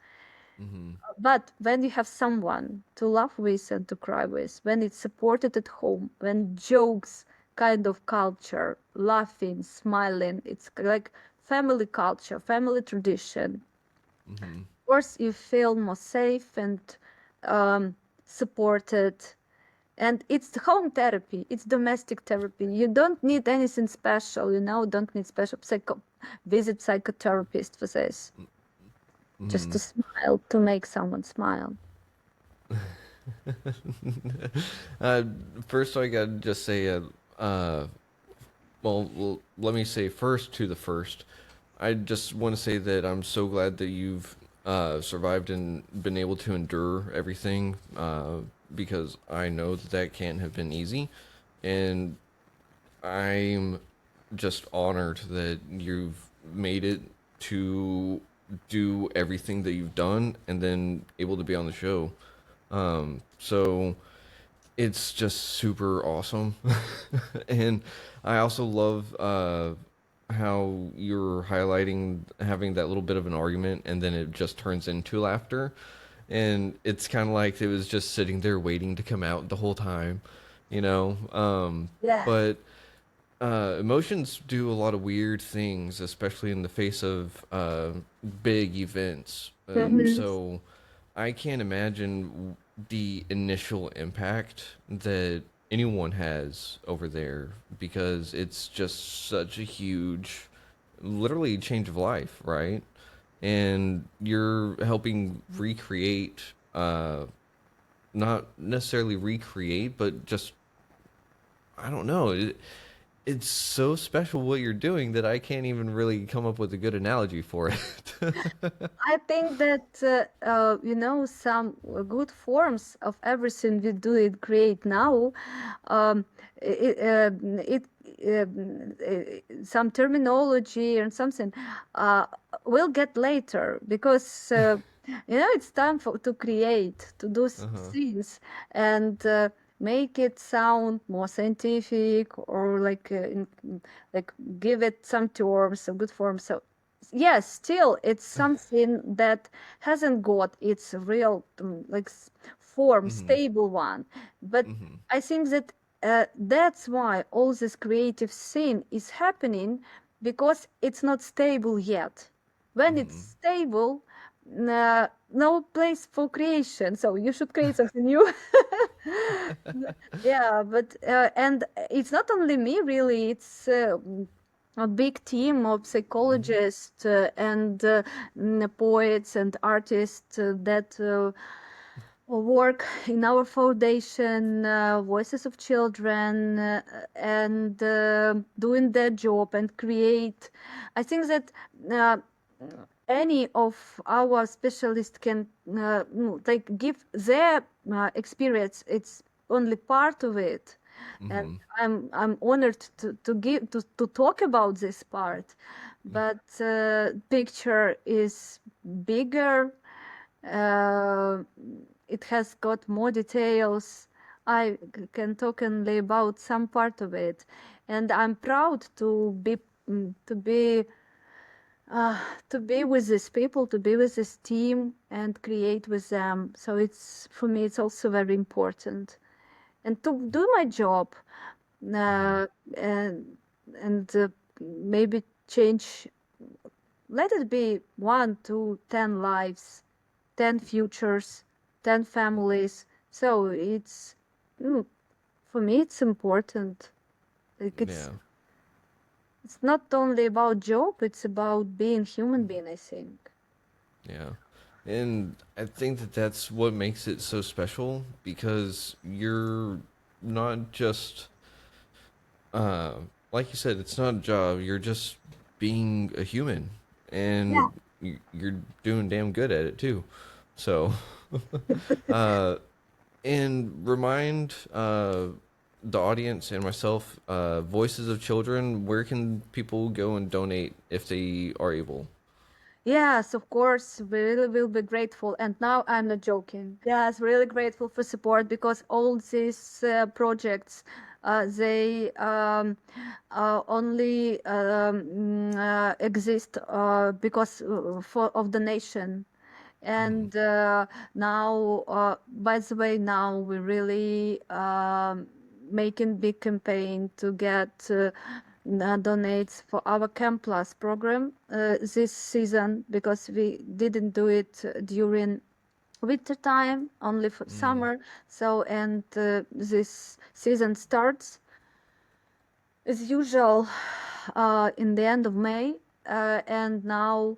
Mm-hmm. But when you have someone to laugh with and to cry with, when it's supported at home, when jokes, kind of culture, laughing, smiling, it's like family culture, family tradition. Mm-hmm. Of course, you feel more safe and um, supported. And it's home therapy, it's domestic therapy. You don't need anything special, don't need special visit psychotherapist for this. Just Mm-hmm. to smile, to make someone smile. uh, First, I gotta just say, uh, let me say first to the first. I just want to say that I'm so glad that you've survived and been able to endure everything, because I know that that can't have been easy, and I'm just honored that you've made it to do everything that you've done and then able to be on the show. So it's just super awesome. And I also love how you're highlighting having that little bit of an argument and then it just turns into laughter. And it's kind of like it was just sitting there waiting to come out the whole time, you know? Yes. But emotions do a lot of weird things, especially in the face of big events. Mhm. So I can't imagine the initial impact that anyone has over there because it's just such a huge, literally change of life, right? And you're helping recreate, not necessarily recreate, but just, I don't know. It's so special what you're doing that I can't even really come up with a good analogy for it. I think that some good forms of everything we do it great now. Um, it some terminology and something uh, we'll get later because it's time to create to do Uh-huh. things and make it sound more scientific or like give it some terms, some good forms. So yes, still it's something that hasn't got its real form, Mhm. stable one. But Mhm. I think that that's why all this creative thing is happening because it's not stable yet. When it's Mhm. stable, no place for creation. So you should create something new. Yeah, but and it's not only me really. It's a big team of Mhm. psychologists and poets and artists that work in our foundation, Voices of Children, and doing their job and create. I think that uh, any of our specialists can give their experience. It's only part of it, and Mhm. I'm honored to talk about this part. But picture is bigger. Uh, it has got more details. I can talk only about some part of it, and I'm proud mm, to be uh, to be with these people, to be with this team, and create with them. So it's for me, it's also very important, and to do my job, Mhm. uh, and and maybe change. Let it be 1 to 10 lives, 10 futures, 10 families. So mm, for me, it's important. Like Yeah. it's not only about job; it's about being human being. I think. Yeah. And I think that that's what makes it so special because you're not just uh like you said, it's not a job. You're just being a human Yeah. and you're doing damn good at it too. So, uh and remind the audience and myself, Voices of Children, where can people go and donate if they are able? Yes, of course, we really will be grateful. And now I'm not joking. Yes, really grateful for support because all these projects, they only exist because for of the nation. Mhm. And now, by the way, now we're really making big campaign to get donates for our Camp Plus program this season because we didn't do it during winter time, only for Mhm. summer. So, and this season starts as usual in the end of May, and now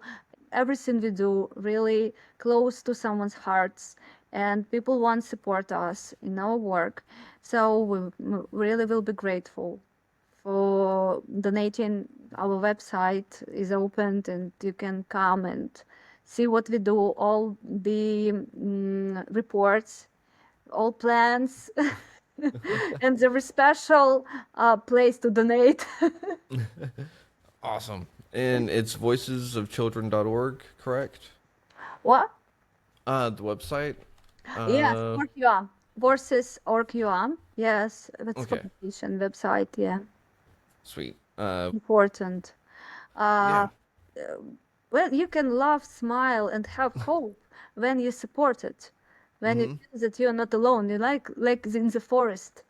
everything we do really close to someone's hearts, and people want to support us in our work. So we really will be grateful for donating. Our website is opened, and you can come and see what we do, all the reports, all plans, and there is special place to donate. Awesome. And it's voicesofchildren.org, correct? What? The website. Yes, Uh, OrgUA. Versus OrgUA. Yes, that's okay. publication website. Yeah, Sweet. important. Yeah. Uh, well, you can laugh, smile, and have hope when you support it. When you Mm-hmm. feel that you're not alone. You like in the forest.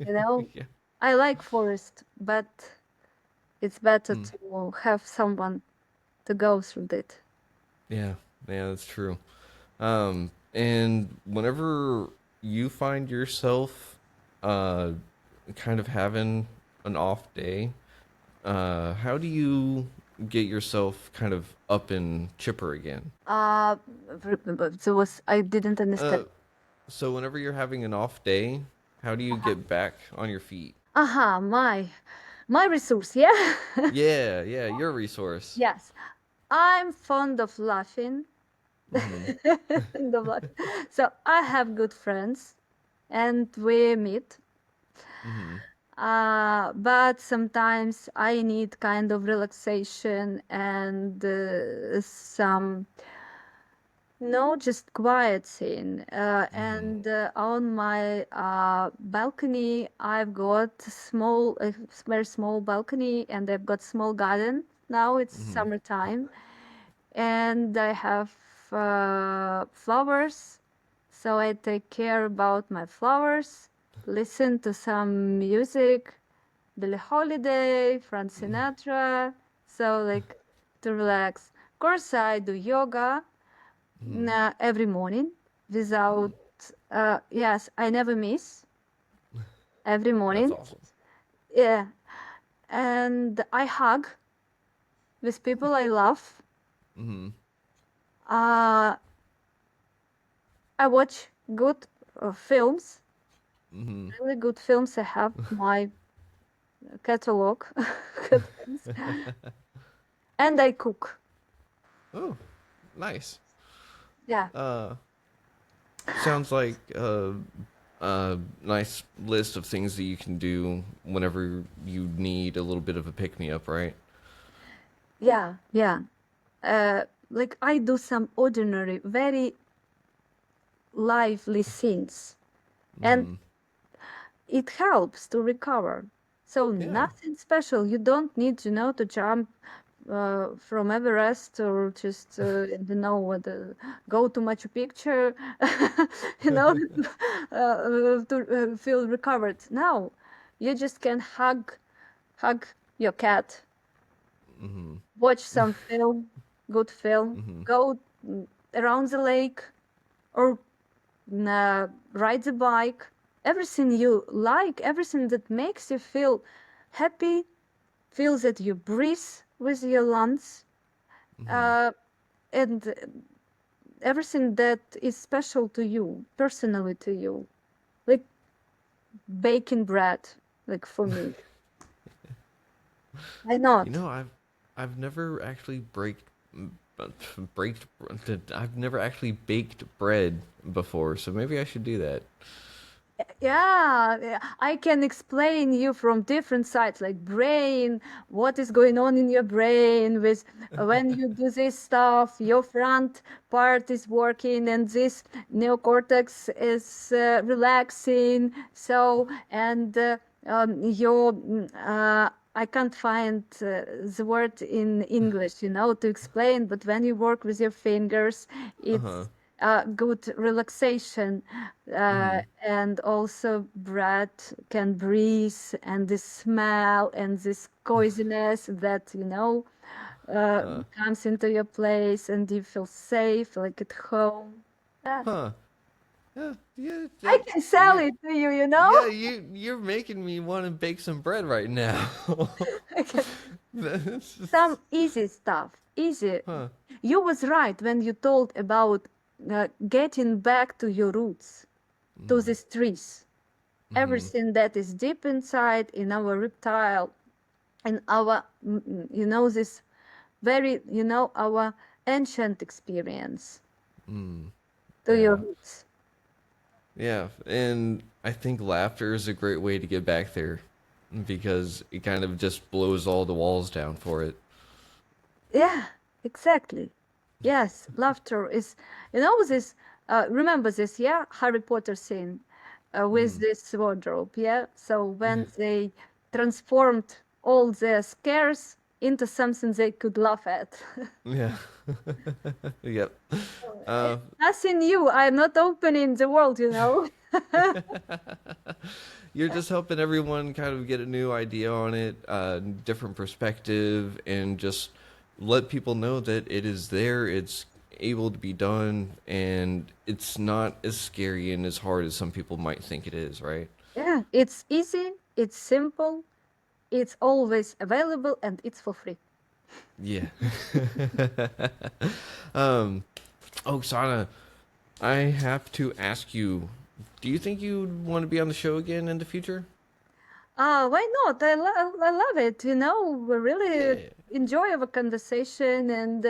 You know, Yeah. I like forest, but it's better Mm. to have someone to go through it. Yeah. Yeah, that's true. And whenever you find yourself uh kind of having an off day, how do you get yourself kind of up and chipper again? Uh, there was I didn't Uh, understand. so whenever you're having an off day, how do you get back on your feet? Aha, my resource, yeah. Yeah, yeah, your resource. Yes, I'm fond of laughing. Mm-hmm. Fond of laughing. So I have good friends, and we meet. Mm-hmm. But sometimes I need kind of relaxation and some no, just quiet scene. Mm-hmm. And on my balcony, I've got very small balcony, and I've got small garden. Now it's Mm-hmm. summertime, and I have flowers, so I take care about my flowers, listen to some music, Billie Holiday, Frank Sinatra, so like to relax. Of course, I do yoga Mm-hmm. every morning without, yes, I never miss every That's morning. awesome. Yeah, and I hug with people I love. Mm-hmm. Uh, I watch good films, Mm-hmm. really good films. I have my catalog, good films, and I cook. Oh, nice. Yeah, Uh, sounds like a nice list of things that you can do whenever you need a little bit of a pick me up, right? yeah, yeah. Like I do some ordinary, very lively scenes, and Mm-hmm. it helps to recover. So Yeah. nothing special. You don't need, to jump from Everest or just, go to Machu Picchu, you know, to feel recovered. No, you just can hug your cat, Mm-hmm. watch some film, good film, Mm-hmm. go around the lake, or ride the bike, everything you like, everything that makes you feel happy, feel that you breathe with your lungs, Mm-hmm. uh, and everything that is special to you, personally to you, like baking bread, like for me. Why You not? know, I've never actually braked I've never actually baked bread before, so maybe I should do that. Yeah, I can explain you from different sides, like brain, what is going on in your brain with when you do this stuff, your front part is working and this neocortex is relaxing. So, and I can't find the word in English, to explain, but when you work with your fingers, Uh-huh. it's good relaxation, Mm-hmm. and also breath can breathe, and the smell and this coziness that Huh. comes into your place, and you feel safe like at home. Yeah. Huh. Yeah, I can sell yeah, it to you, you know. yeah, you're making me want to bake some bread right now. I can- That's some just, easy stuff, easy. huh. You was right when you told about getting back to your roots, to Mm-hmm. these trees, Mm-hmm. everything that is deep inside in our reptile, in our this very, our ancient experience to your Yeah. roots. Yeah. And I think laughter is a great way to get back there because it kind of just blows all the walls down for it. Yeah, exactly. Yes, laughter is, this, remember this, yeah, Harry Potter scene with this wardrobe, yeah? So when they transformed all their scares into something they could laugh at. Yeah. Yep. It's Uh, nothing new. I'm not opening the world. you're just helping everyone kind of get a new idea on it, different perspective, and just let people know that it is there, it's able to be done, and it's not as scary and as hard as some people might think it is, right? Yeah, it's easy, it's simple, it's always available, and it's for free. Yeah. um, Oksana, I have to ask you, do you think you'd want to be on the show again in the future? Why not? I love it. We really Yeah. enjoy our conversation, and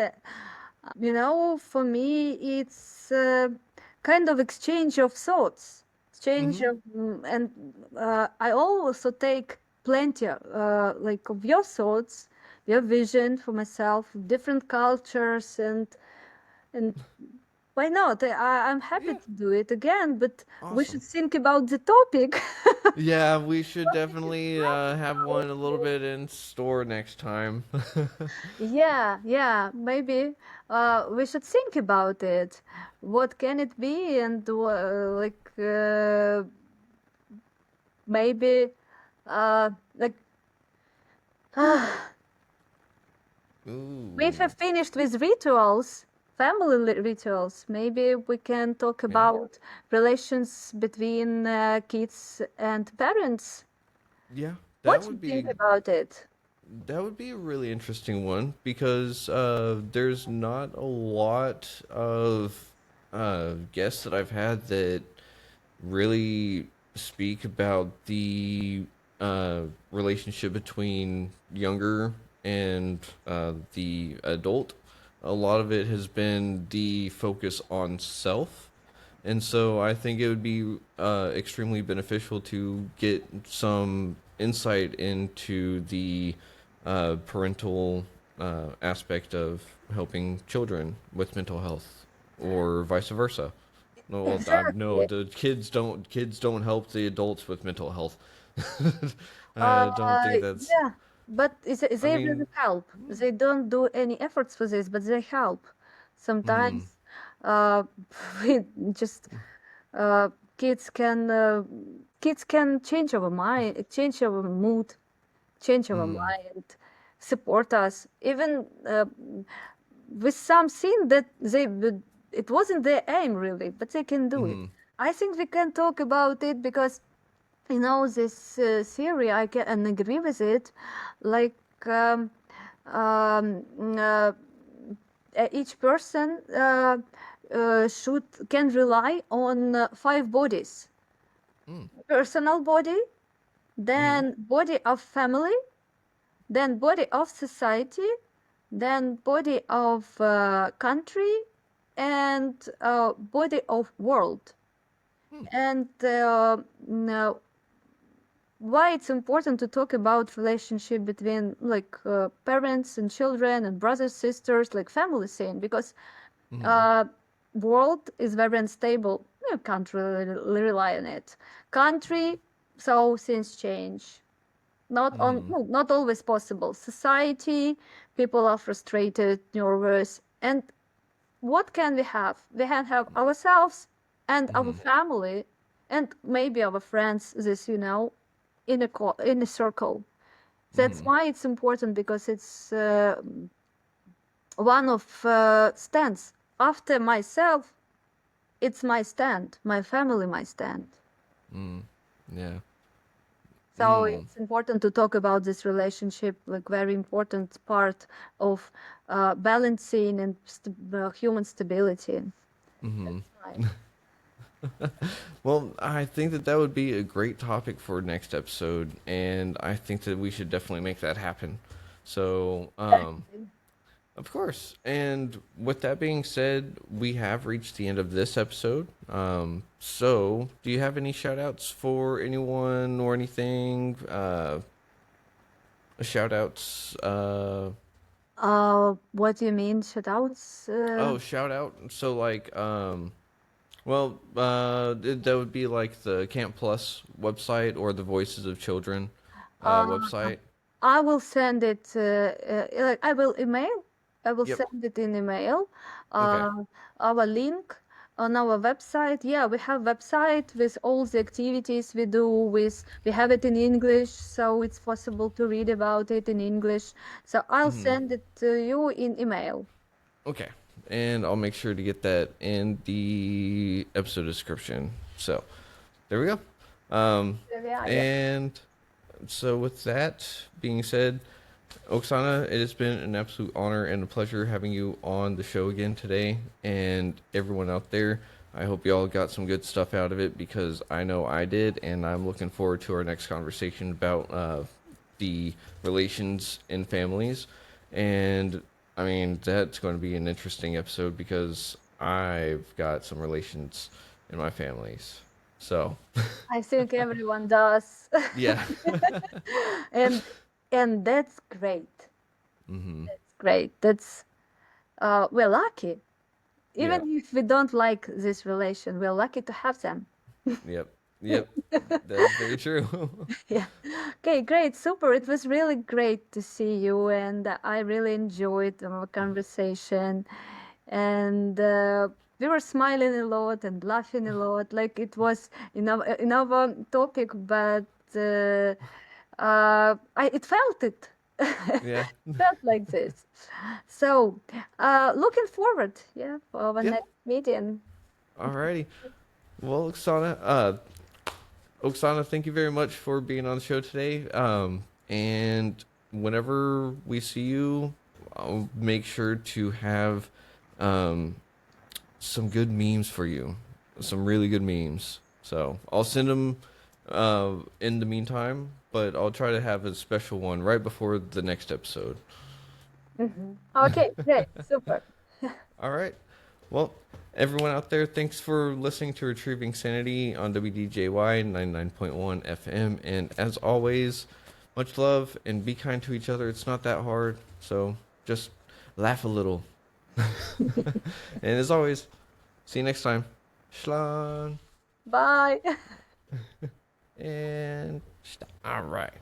for me, it's kind of exchange of thoughts, exchange Mm-hmm. of, and I also take plenty, like of your thoughts, your vision for myself, different cultures, and why not? I'm happy Yeah. to do it again, but we Awesome. should think about the topic. Yeah, we should definitely have one a little bit in store next time. Yeah, yeah, maybe we should think about it. What can it be? And maybe like we Ooh. have finished with rituals, family rituals. Maybe we can talk Yeah. about relations between kids and parents. Yeah. That What do you would think be about it? that would be a really interesting one because there's not a lot of guests that I've had that really speak about the relationship between younger and the adult. A lot of it has been the focus on self. And so I think it would be extremely beneficial to get some insight into the parental aspect of helping children with mental health, or vice versa. No, well, no, Exactly. the kids don't help the adults with mental health. I don't Uh, think that's. yeah, but I they really mean, help. They don't do any efforts for this, but they help. mm, Sometimes uh, we just uh, kids can uh, kids can change our mind, change our mood, change our mm, mind, support us, even with something that it wasn't their aim really, but they can do it. mm, I think we can talk about it because this theory, I can agree with it. Like um, um, uh, each person should can rely on five bodies: mm, personal body, mm, then body of family, then body of society, then body of country, and body of world. mm, And now why it's important to talk about relationship between like parents and children and brothers sisters, like family thing, because mm, uh world is very unstable. You can't really rely on it. Country, so things change. mm, Not always possible. Society, people are frustrated, nervous, and what can we have? We can have ourselves and our mm, family and maybe our friends, this, in in a circle. That's mm. why it's important, because it's one of stands. After myself, it's my stand, my family, my stand. Mm. Yeah. So Mm. it's important to talk about this relationship, like very important part of balancing and human stability. Mm. That's right. Well, I think that would be a great topic for next episode, and I think that we should definitely make that happen. So, Of course. And with that being said, we have reached the end of this episode. So do you have any shout outs for anyone or anything? Shout outs. What do you mean, shoutouts? Oh, shout out. So like, well, that would be like the Camp Plus website or the Voices of Children Uh, website. I will send it. Like I will email. I will Yep. send it in email. Okay. Uh, our link on our website. Yeah, we have website with all the activities we do. We have it in English, so it's possible to read about it in English. So I'll Hmm. send it to you in email. Okay. And I'll make sure to get that in the episode description. So there we go. Um, Yeah, yeah. and so with that being said, Oksana, it has been an absolute honor and a pleasure having you on the show again today. And everyone out there, I hope you all got some good stuff out of it because I know I did. And I'm looking forward to our next conversation about the relations in families. And I mean, that's going to be an interesting episode because I've got some relations in my families. So, I think everyone does, yeah. and and that's great. Hmm. That's great. That's we're lucky. Yeah. Even if we don't like this relation, we're lucky to have them. Yep. Yep. That's very true. Yeah. Okay, great. Super. It was really great to see you, and I really enjoyed our conversation. And we were smiling a lot and laughing a lot, like it was in our topic, but it felt it. Yeah. Felt like this. So, looking forward, yeah, for our Yep. next meeting. Alrighty. Well, Oksana, thank you very much for being on the show today. And whenever we see you, I'll make sure to have um, some good memes for you, some really good memes. So I'll send them in the meantime, but I'll try to have a special one right before the next episode. Okay, great, super. All right. Well, everyone out there, thanks for listening to Retrieving Sanity on WDJY 99.1 FM. And as always, much love and be kind to each other. It's not that hard. So just laugh a little. And as always, see you next time. Schlan. Bye. And all right.